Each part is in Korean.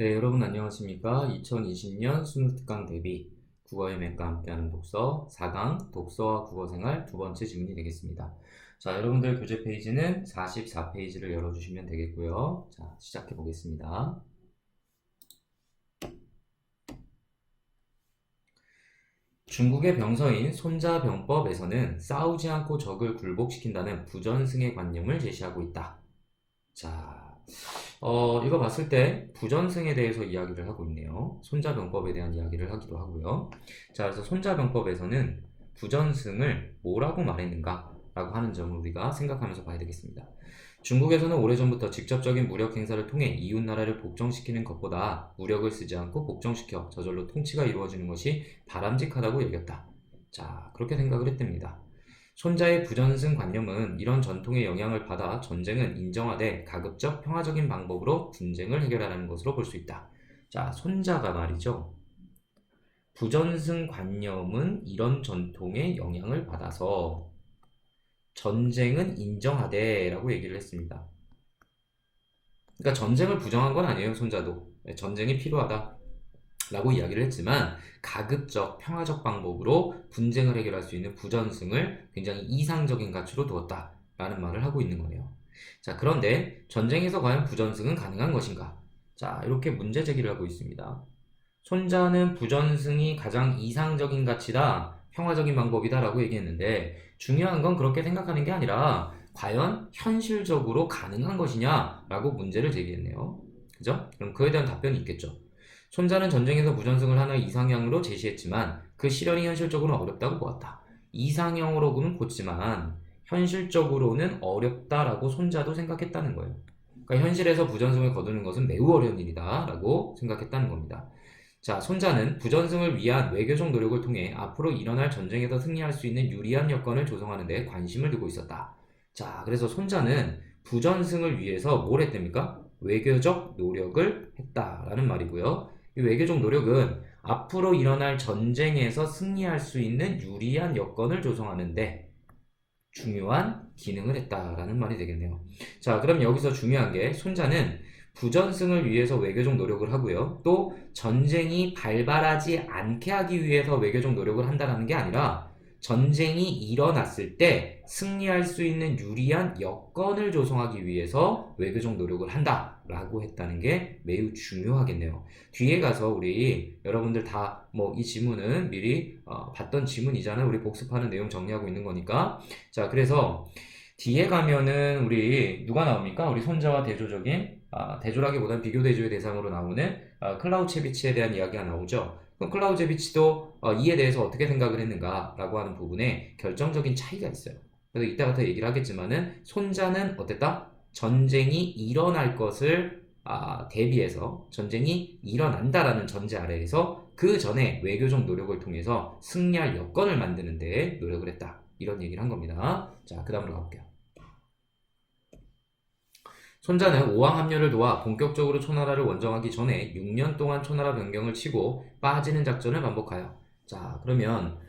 네, 여러분 안녕하십니까? 2020년 수능특강 대비 국어의 맥과 함께하는 독서 4강 독서와 국어생활 두 번째 질문이 되겠습니다. 자, 여러분들 교재 페이지는 44페이지를 열어주시면 되겠고요. 자, 시작해 보겠습니다. 중국의 병서인 손자병법에서는 싸우지 않고 적을 굴복시킨다는 부전승의 관념을 제시하고 있다. 자, 이거 봤을 때 부전승에 대해서 이야기를 하고 있네요. 손자병법에 대한 이야기를 하기도 하고요. 자, 그래서 손자병법에서는 부전승을 뭐라고 말했는가? 라고 하는 점을 우리가 생각하면서 봐야 되겠습니다. 중국에서는 오래전부터 직접적인 무력 행사를 통해 이웃나라를 복종시키는 것보다 무력을 쓰지 않고 복종시켜 저절로 통치가 이루어지는 것이 바람직하다고 여겼다. 자, 그렇게 생각을 했답니다. 손자의 부전승 관념은 이런 전통의 영향을 받아 전쟁은 인정하되 가급적 평화적인 방법으로 분쟁을 해결하는 것으로 볼 수 있다. 자, 손자가 말이죠. 부전승 관념은 이런 전통의 영향을 받아서 전쟁은 인정하되 라고 얘기를 했습니다. 그러니까 전쟁을 부정한 건 아니에요, 손자도. 전쟁이 필요하다 라고 이야기를 했지만 가급적 평화적 방법으로 분쟁을 해결할 수 있는 부전승을 굉장히 이상적인 가치로 두었다 라는 말을 하고 있는 거네요. 자, 그런데 전쟁에서 과연 부전승은 가능한 것인가? 자, 이렇게 문제 제기를 하고 있습니다. 손자는 부전승이 가장 이상적인 가치다, 평화적인 방법이다 라고 얘기했는데 중요한 건 그렇게 생각하는 게 아니라 과연 현실적으로 가능한 것이냐 라고 문제를 제기했네요. 그죠? 그럼 그에 대한 답변이 있겠죠. 손자는 전쟁에서 부전승을 하나의 이상향으로 제시했지만 그 실현이 현실적으로는 어렵다고 보았다. 이상형으로는 좋지만 현실적으로는 어렵다라고 손자도 생각했다는 거예요. 그러니까 현실에서 부전승을 거두는 것은 매우 어려운 일이다 라고 생각했다는 겁니다. 자, 손자는 부전승을 위한 외교적 노력을 통해 앞으로 일어날 전쟁에서 승리할 수 있는 유리한 여건을 조성하는 데 관심을 두고 있었다. 자, 그래서 손자는 부전승을 위해서 뭘 했답니까? 외교적 노력을 했다라는 말이고요. 이 외교적 노력은 앞으로 일어날 전쟁에서 승리할 수 있는 유리한 여건을 조성하는데 중요한 기능을 했다라는 말이 되겠네요. 자, 그럼 여기서 중요한 게 손자는 부전승을 위해서 외교적 노력을 하고요. 또 전쟁이 발발하지 않게 하기 위해서 외교적 노력을 한다는 게 아니라 전쟁이 일어났을 때 승리할 수 있는 유리한 여건을 조성하기 위해서 외교적 노력을 한다라고 했다는 게 매우 중요하겠네요. 뒤에 가서 우리 여러분들 다 뭐 이 지문은 미리 봤던 지문이잖아요. 우리 복습하는 내용 정리하고 있는 거니까. 자, 그래서 뒤에 가면은 우리 누가 나옵니까? 우리 손자와 대조적인 대조라기보다는 비교 대조의 대상으로 나오는 클라우체비치에 대한 이야기가 나오죠. 그럼 클라우제비치도 이에 대해서 어떻게 생각을 했는가라고 하는 부분에 결정적인 차이가 있어요. 그래서 이따가 더 얘기를 하겠지만은 손자는 어땠다? 전쟁이 일어날 것을 대비해서 전쟁이 일어난다라는 전제 아래에서 그 전에 외교적 노력을 통해서 승리할 여건을 만드는 데 노력을 했다. 이런 얘기를 한 겁니다. 자, 그 다음으로 가볼게요. 손자는 오왕 합류를 도와 본격적으로 초나라를 원정하기 전에 6년 동안 초나라 변경을 치고 빠지는 작전을 반복하여. 자, 그러면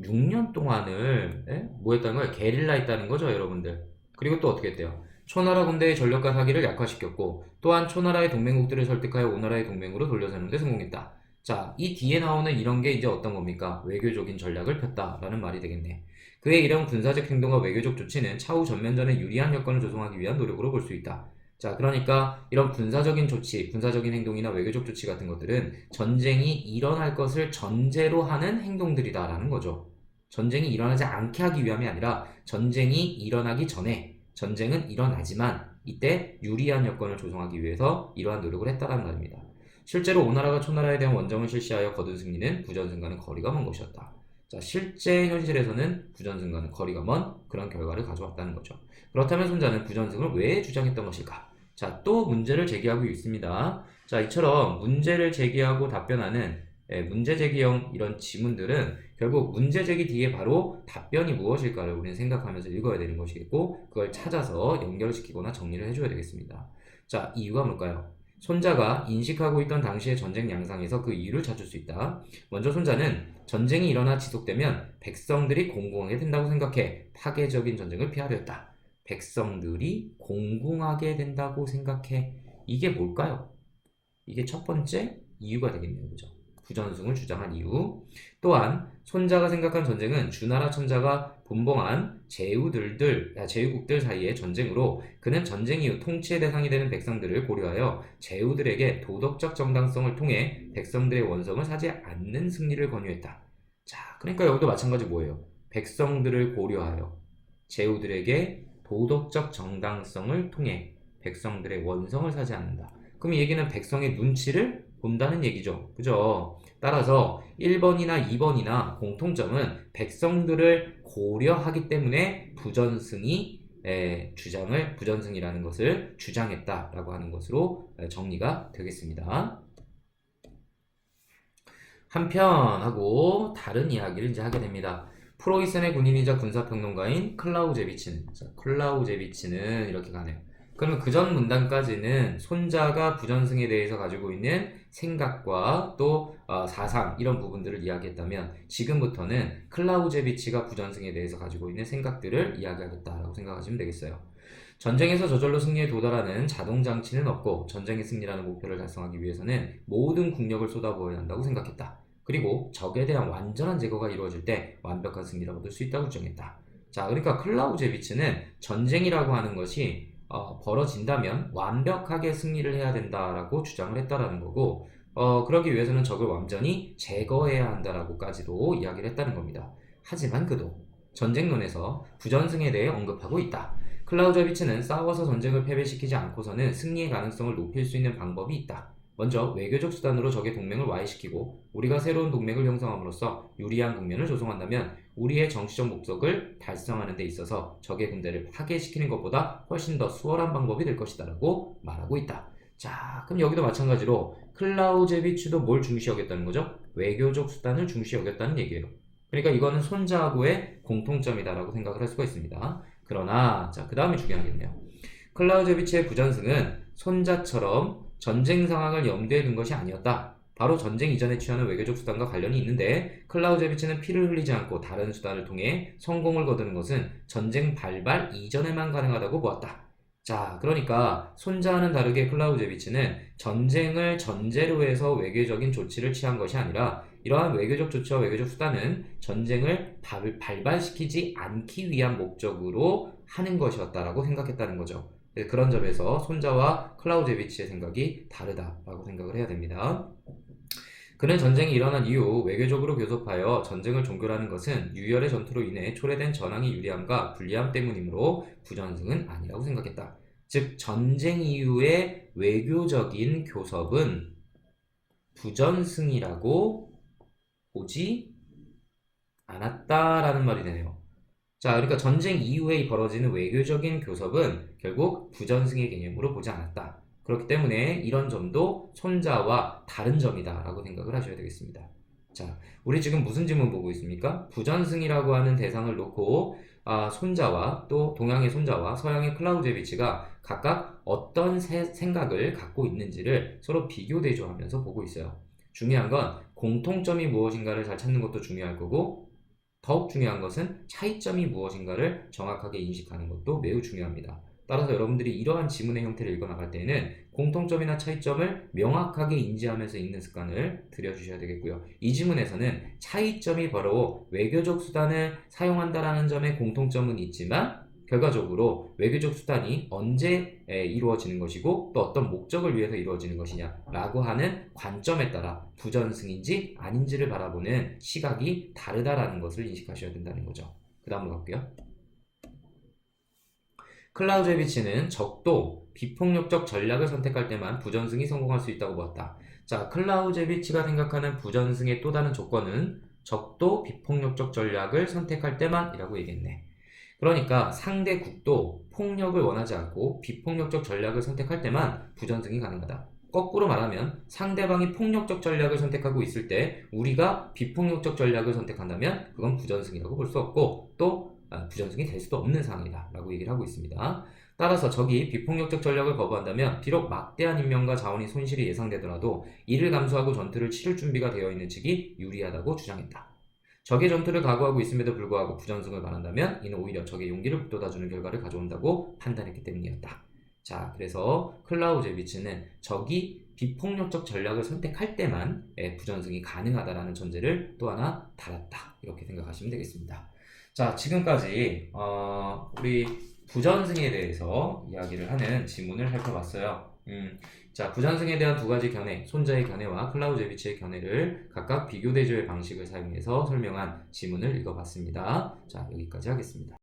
6년 동안을 뭐 했다는 거예요? 게릴라 했다는 거죠, 여러분들. 그리고 또 어떻게 했대요? 초나라 군대의 전력과 사기를 약화시켰고 또한 초나라의 동맹국들을 설득하여 오나라의 동맹으로 돌려세우는 데 성공했다. 자, 이 뒤에 나오는 이런 게 이제 어떤 겁니까? 외교적인 전략을 폈다라는 말이 되겠네. 그의 이런 군사적 행동과 외교적 조치는 차후 전면전에 유리한 여건을 조성하기 위한 노력으로 볼 수 있다. 자, 그러니까 이런 군사적인 조치, 군사적인 행동이나 외교적 조치 같은 것들은 전쟁이 일어날 것을 전제로 하는 행동들이다라는 거죠. 전쟁이 일어나지 않게 하기 위함이 아니라 전쟁이 일어나기 전에 전쟁은 일어나지만 이때 유리한 여건을 조성하기 위해서 이러한 노력을 했다는 말입니다. 실제로 오나라가 초나라에 대한 원정을 실시하여 거둔 승리는 부전승과는 거리가 먼 것이었다. 자, 실제 현실에서는 부전승과는 거리가 먼 그런 결과를 가져왔다는 거죠. 그렇다면 손자는 부전승을 왜 주장했던 것일까? 자, 또 문제를 제기하고 있습니다. 자, 이처럼 문제를 제기하고 답변하는 문제 제기형 이런 지문들은 결국 문제 제기 뒤에 바로 답변이 무엇일까를 우리는 생각하면서 읽어야 되는 것이겠고 그걸 찾아서 연결시키거나 정리를 해줘야 되겠습니다. 자, 이유가 뭘까요? 손자가 인식하고 있던 당시의 전쟁 양상에서 그 이유를 찾을 수 있다. 먼저 손자는 전쟁이 일어나 지속되면 백성들이 공공하게 된다고 생각해 파괴적인 전쟁을 피하려 했다. 백성들이 공공하게 된다고 생각해. 이게 뭘까요? 이게 첫 번째 이유가 되겠네요. 그죠? 부전승을 주장한 이유. 또한 손자가 생각한 전쟁은 주나라 천자가 분봉한 제후국들 사이의 전쟁으로 그는 전쟁 이후 통치의 대상이 되는 백성들을 고려하여 제후들에게 도덕적 정당성을 통해 백성들의 원성을 사지 않는 승리를 권유했다. 자, 그러니까 여기도 마찬가지 뭐예요? 백성들을 고려하여 제후들에게 도덕적 정당성을 통해 백성들의 원성을 사지 않는다. 그럼 이 얘기는 백성의 눈치를 본다는 얘기죠. 그죠? 따라서 1번이나 2번이나 공통점은 백성들을 고려하기 때문에 부전승이라는 것을 주장했다라고 하는 것으로 정리가 되겠습니다. 한편하고 다른 이야기를 이제 하게 됩니다. 프로이센의 군인이자 군사평론가인 클라우제비치는 이렇게 가네요. 그러면 그전 문단까지는 손자가 부전승에 대해서 가지고 있는 생각과 또 사상 이런 부분들을 이야기했다면 지금부터는 클라우제비치가 부전승에 대해서 가지고 있는 생각들을 이야기하겠다라고 생각하시면 되겠어요. 전쟁에서 저절로 승리에 도달하는 자동장치는 없고 전쟁의 승리라는 목표를 달성하기 위해서는 모든 국력을 쏟아부어야 한다고 생각했다. 그리고 적에 대한 완전한 제거가 이루어질 때 완벽한 승리를 얻을 수 있다고 주장했다. 자, 그러니까 클라우제비치는 전쟁이라고 하는 것이 벌어진다면 완벽하게 승리를 해야 된다라고 주장을 했다라는 거고 그러기 위해서는 적을 완전히 제거해야 한다라고까지도 이야기를 했다는 겁니다. 하지만 그도 전쟁론에서 부전승에 대해 언급하고 있다. 클라우제비치는 싸워서 전쟁을 패배시키지 않고서는 승리의 가능성을 높일 수 있는 방법이 있다. 먼저 외교적 수단으로 적의 동맹을 와해시키고 우리가 새로운 동맹을 형성함으로써 유리한 국면을 조성한다면 우리의 정치적 목적을 달성하는 데 있어서 적의 군대를 파괴시키는 것보다 훨씬 더 수월한 방법이 될 것이다 라고 말하고 있다. 자, 그럼 여기도 마찬가지로 클라우제비치도 뭘 중시 여겼다는 거죠? 외교적 수단을 중시 여겼다는 얘기예요. 그러니까 이거는 손자하고의 공통점이다라고 생각을 할 수가 있습니다. 그러나 자, 그 다음이 중요하겠네요. 클라우제비치의 부전승은 손자처럼 전쟁 상황을 염두에 둔 것이 아니었다. 바로 전쟁 이전에 취하는 외교적 수단과 관련이 있는데 클라우제비치는 피를 흘리지 않고 다른 수단을 통해 성공을 거두는 것은 전쟁 발발 이전에만 가능하다고 보았다. 자, 그러니까 손자와는 다르게 클라우제비치는 전쟁을 전제로 해서 외교적인 조치를 취한 것이 아니라 이러한 외교적 조치와 외교적 수단은 전쟁을 발발시키지 않기 위한 목적으로 하는 것이었다라고 생각했다는 거죠. 그런 점에서 손자와 클라우제비치의 생각이 다르다라고 생각을 해야 됩니다. 그는 전쟁이 일어난 이후 외교적으로 교섭하여 전쟁을 종결하는 것은 유혈의 전투로 인해 초래된 전황의 유리함과 불리함 때문이므로 부전승은 아니라고 생각했다. 즉 전쟁 이후의 외교적인 교섭은 부전승이라고 보지 않았다라는 말이 되네요. 자, 그러니까 전쟁 이후에 벌어지는 외교적인 교섭은 결국 부전승의 개념으로 보지 않았다. 그렇기 때문에 이런 점도 손자와 다른 점이다라고 생각을 하셔야 되겠습니다. 자, 우리 지금 무슨 질문 보고 있습니까? 부전승이라고 하는 대상을 놓고 손자와 또 동양의 손자와 서양의 클라우제비치가 각각 어떤 생각을 갖고 있는지를 서로 비교 대조하면서 보고 있어요. 중요한 건 공통점이 무엇인가를 잘 찾는 것도 중요할 거고 더욱 중요한 것은 차이점이 무엇인가를 정확하게 인식하는 것도 매우 중요합니다. 따라서 여러분들이 이러한 지문의 형태를 읽어나갈 때에는 공통점이나 차이점을 명확하게 인지하면서 읽는 습관을 들여주셔야 되겠고요. 이 지문에서는 차이점이 바로 외교적 수단을 사용한다라는 점에 공통점은 있지만 결과적으로 외교적 수단이 언제 이루어지는 것이고 또 어떤 목적을 위해서 이루어지는 것이냐라고 하는 관점에 따라 부전승인지 아닌지를 바라보는 시각이 다르다라는 것을 인식하셔야 된다는 거죠. 그 다음으로 갈게요. 클라우제비치는 적도 비폭력적 전략을 선택할 때만 부전승이 성공할 수 있다고 보았다. 자, 클라우제비치가 생각하는 부전승의 또 다른 조건은 적도 비폭력적 전략을 선택할 때만이라고 얘기했네. 그러니까 상대국도 폭력을 원하지 않고 비폭력적 전략을 선택할 때만 부전승이 가능하다. 거꾸로 말하면 상대방이 폭력적 전략을 선택하고 있을 때 우리가 비폭력적 전략을 선택한다면 그건 부전승이라고 볼 수 없고 또 부전승이 될 수도 없는 상황이다 라고 얘기를 하고 있습니다. 따라서 적이 비폭력적 전략을 거부한다면 비록 막대한 인명과 자원이 손실이 예상되더라도 이를 감수하고 전투를 치를 준비가 되어 있는 측이 유리하다고 주장했다. 적의 전투를 각오하고 있음에도 불구하고 부전승을 말한다면 이는 오히려 적의 용기를 북돋아주는 결과를 가져온다고 판단했기 때문이었다. 자, 그래서 클라우제비치는 적이 비폭력적 전략을 선택할 때만 부전승이 가능하다라는 전제를 또 하나 달았다. 이렇게 생각하시면 되겠습니다. 자, 지금까지 우리 부전승에 대해서 이야기를 하는 지문을 살펴봤어요. 자, 부전승에 대한 두 가지 견해, 손자의 견해와 클라우제비치의 견해를 각각 비교 대조의 방식을 사용해서 설명한 지문을 읽어봤습니다. 자, 여기까지 하겠습니다.